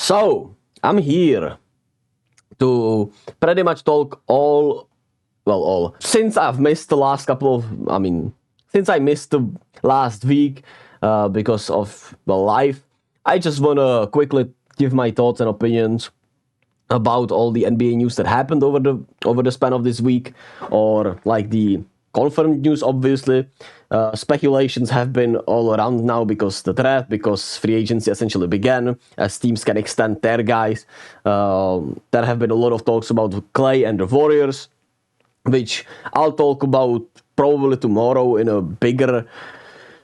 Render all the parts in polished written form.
So, I'm here to pretty much talk since I've missed the last since I missed the last week because of the life, I just want to quickly give my thoughts and opinions about all the NBA news that happened over the span of this week, or like the confirmed news, obviously. Speculations have been all around now because free agency essentially began, as teams can extend their guys. There have been a lot of talks about Clay and the Warriors, which I'll talk about probably tomorrow in a bigger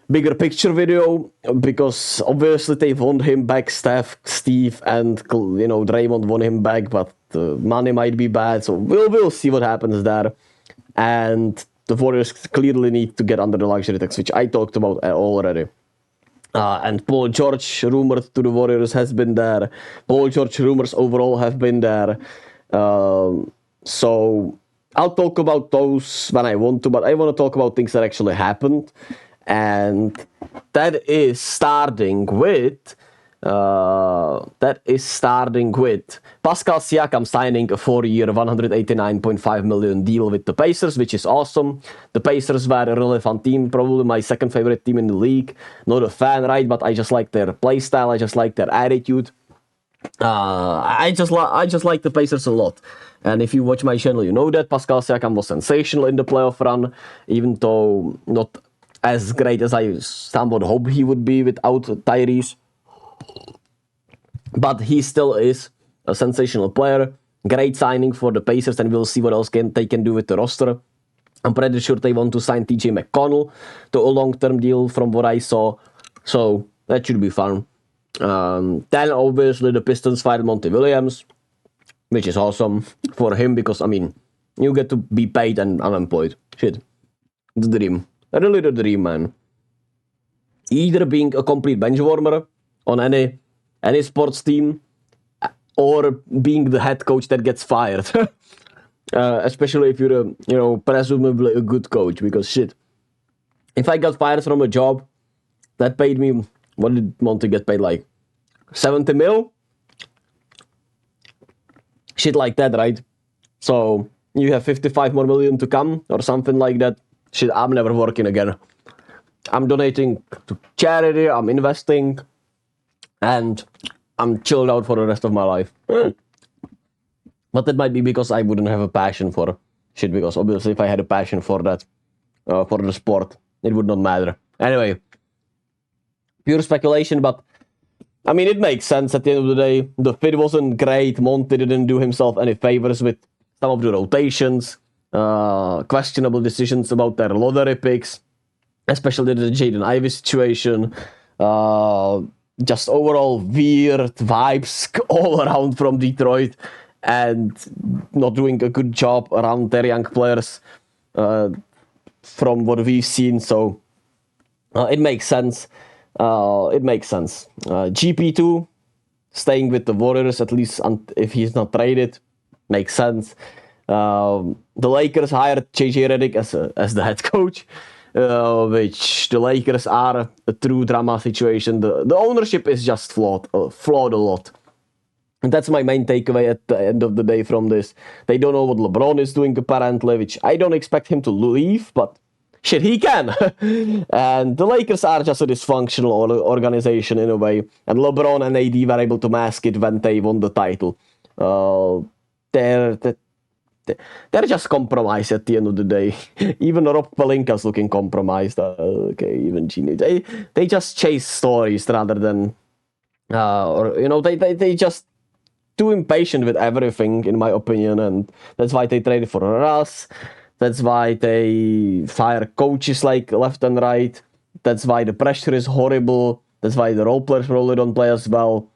picture video, because obviously they want him back, Steve, and Draymond want him back, but the money might be bad, so we'll see what happens there. And the Warriors clearly need to get under the luxury tax, which I talked about already. And Paul George rumored to the Warriors has been there. Paul George rumors overall have been there. So I'll talk about those when I want to, but I want to talk about things that actually happened. And that is starting with Pascal Siakam signing a 4-year, $189.5 million deal with the Pacers, which is awesome. The Pacers were a really fun team, probably my second favorite team in the league. Not a fan, right? But I just like their play style. I just like their attitude. I just like the Pacers a lot. And if you watch my channel, you know that Pascal Siakam was sensational in the playoff run, even though not as great as I somewhat hope he would be without Tyrese. But he still is a sensational player. Great signing for the Pacers, and we'll see what else they can do with the roster. I'm pretty sure they want to sign TJ McConnell to a long-term deal from what I saw. So that should be fun. Then obviously the Pistons fired Monty Williams, which is awesome for him because, you get to be paid and unemployed. Shit. The dream. Really the dream, man. Either being a complete bench warmer on any sports team, or being the head coach that gets fired. Especially if you're presumably a good coach, because shit. If I got fired from a job that paid me, what did Monty get paid, like 70 mil? Shit like that, right? So you have 55 more million to come or something like that. Shit, I'm never working again. I'm donating to charity, I'm investing, and I'm chilled out for the rest of my life. But that might be because I wouldn't have a passion for shit, because obviously if I had a passion for that, for the sport, it would not matter. Anyway, pure speculation, but it makes sense at the end of the day. The fit wasn't great. Monty didn't do himself any favors with some of the rotations. Questionable decisions about their lottery picks, especially the Jaden Ivey situation. Just overall weird vibes all around from Detroit, and not doing a good job around their young players from what we've seen. So it makes sense. GP2 staying with the Warriors, at least if he's not traded, makes sense. The Lakers hired JJ Redick as the head coach, which the Lakers are a true drama situation. The ownership is just flawed a lot. And that's my main takeaway at the end of the day from this. They don't know what LeBron is doing apparently, which I don't expect him to leave, but shit, he can. And the Lakers are just a dysfunctional organization in a way. And LeBron and AD were able to mask it when they won the title. They're just compromised at the end of the day. Even Rob Pelinka's looking compromised. Even Genie. They just chase stories rather than, they just too impatient with everything, in my opinion, and that's why they traded for Russ. That's why they fire coaches like left and right. That's why the pressure is horrible. That's why the role players probably don't play as well.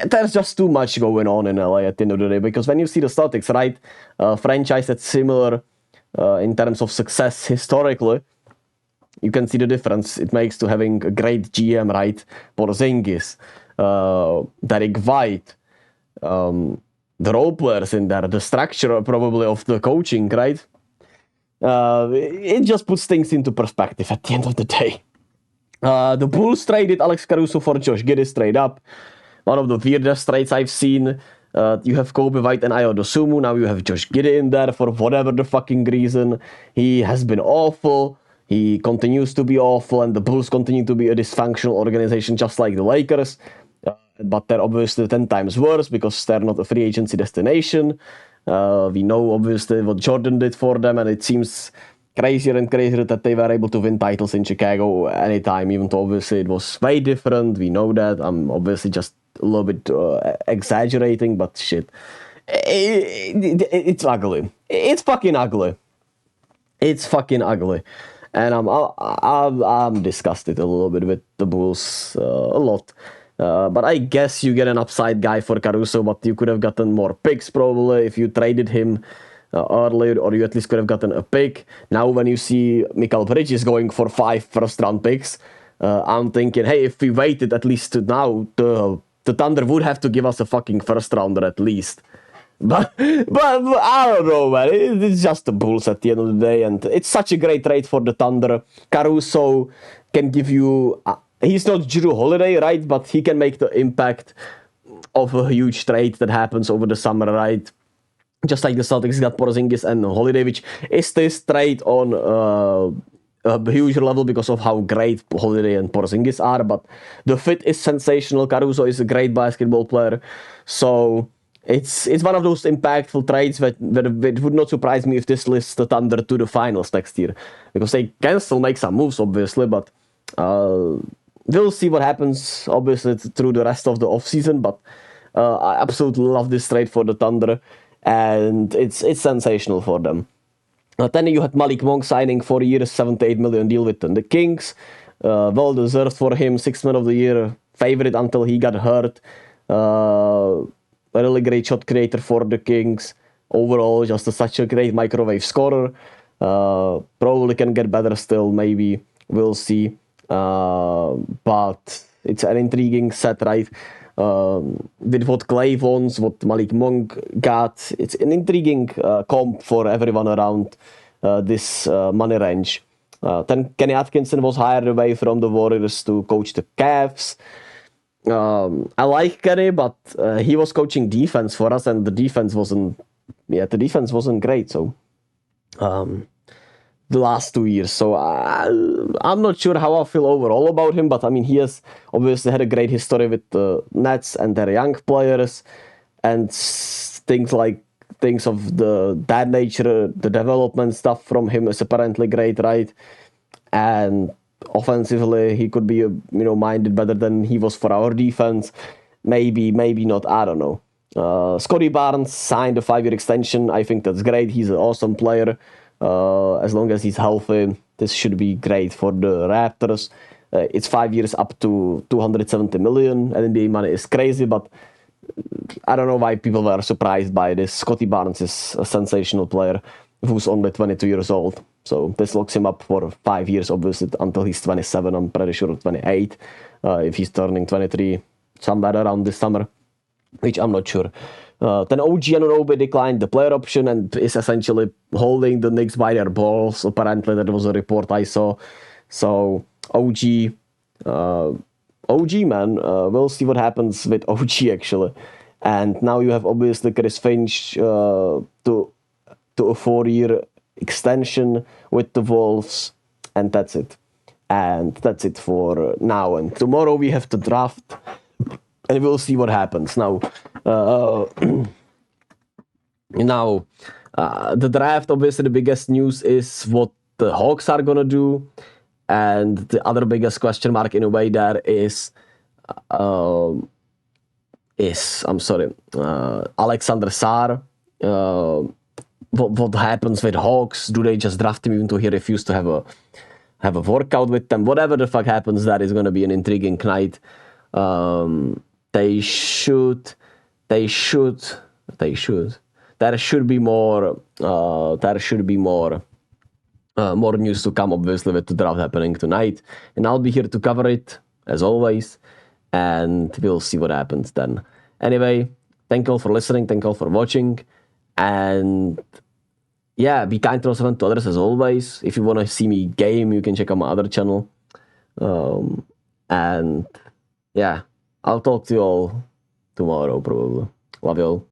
There's just too much going on in LA at the end of the day, because when you see the Celtics, right, franchise that's similar in terms of success historically, you can see the difference it makes to having a great GM, right? Porzingis, Derek White, the role players in there, the structure probably of the coaching, right? It just puts things into perspective at the end of the day. The Bulls traded Alex Caruso for Josh Giddey straight up. one of the weirdest trades I've seen. You have Kobe White and Ayo Dosunmu. Now you have Josh Giddey in there for whatever the fucking reason. He has been awful. He continues to be awful, and the Bulls continue to be a dysfunctional organization just like the Lakers. But they're obviously 10 times worse because they're not a free agency destination. We know obviously what Jordan did for them, and it seems crazier and crazier that they were able to win titles in Chicago anytime, even though obviously it was way different. We know that. I'm obviously just a little bit exaggerating, but shit. It's ugly. It's fucking ugly. It's fucking ugly. And I'm disgusted a little bit with the Bulls, a lot. But I guess you get an upside guy for Caruso, but you could have gotten more picks probably if you traded him earlier, or you at least could have gotten a pick. Now when you see Mikal Bridges going for 5 first-round picks, I'm thinking, hey, if we waited at least to now, the Thunder would have to give us a fucking first-rounder at least. But I don't know, man. It's just the Bulls at the end of the day, and it's such a great trade for the Thunder. Caruso can give you... he's not Jrue Holiday, right? But he can make the impact of a huge trade that happens over the summer, right? Just like the Celtics got Porzingis and Holiday, which is this trade on a huge level because of how great Holiday and Porzingis are. But the fit is sensational. Caruso is a great basketball player. So... It's one of those impactful trades that it would not surprise me if this lists the Thunder to the finals next year. Because they can still make some moves, obviously, but we'll see what happens, obviously, through the rest of the offseason. But I absolutely love this trade for the Thunder, and it's sensational for them. Then you had Malik Monk signing 4 years, $78 million deal with the Kings. Well deserved for him, 6th man of the year, favorite until he got hurt. A really great shot creator for the Kings. Overall, just such a great microwave scorer. Probably can get better still, maybe. We'll see. But it's an intriguing set, right? With what Clay wants, what Malik Monk got. It's an intriguing comp for everyone around this money range. Then Kenny Atkinson was hired away from the Warriors to coach the Cavs. I like Kenny, but he was coaching defense for us, and the defense wasn't great. So, the last 2 years. So I'm not sure how I feel overall about him, but I mean, he has obviously had a great history with the Nets and their young players, and things of that nature. The development stuff from him is apparently great, right? And offensively, he could be, minded better than he was for our defense. Maybe not. I don't know. Scotty Barnes signed a 5-year extension. I think that's great. He's an awesome player. As long as he's healthy, this should be great for the Raptors. It's 5 years up to $270 million. NBA money is crazy, but I don't know why people were surprised by this. Scotty Barnes is a sensational player who's only 22 years old. So this locks him up for 5 years, obviously, until he's 27. I'm pretty sure 28, if he's turning 23 somewhere around this summer, which I'm not sure. Then OG Anunoby declined the player option and is essentially holding the Knicks by their balls. Apparently, that was a report I saw. So OG, man, we'll see what happens with OG, actually. And now you have, obviously, Chris Finch to a 4-year extension with the Wolves, and that's it. And that's it for now. And tomorrow we have the draft, and we'll see what happens. Now, the draft, obviously, the biggest news is what the Hawks are gonna do, and the other biggest question mark in a way there is Alexander Sarr. What happens with Hawks? Do they just draft him even though he refused to have a workout with them? Whatever the fuck happens, that is going to be an intriguing night. They should. There should be more. More news to come, obviously, with the draft happening tonight, and I'll be here to cover it as always, and we'll see what happens then. Anyway, thank you all for listening. Thank you all for watching. And yeah, be kind to yourself and to others as always. If you want to see me game, you can check out my other channel. And yeah, I'll talk to you all tomorrow, probably. Love you all.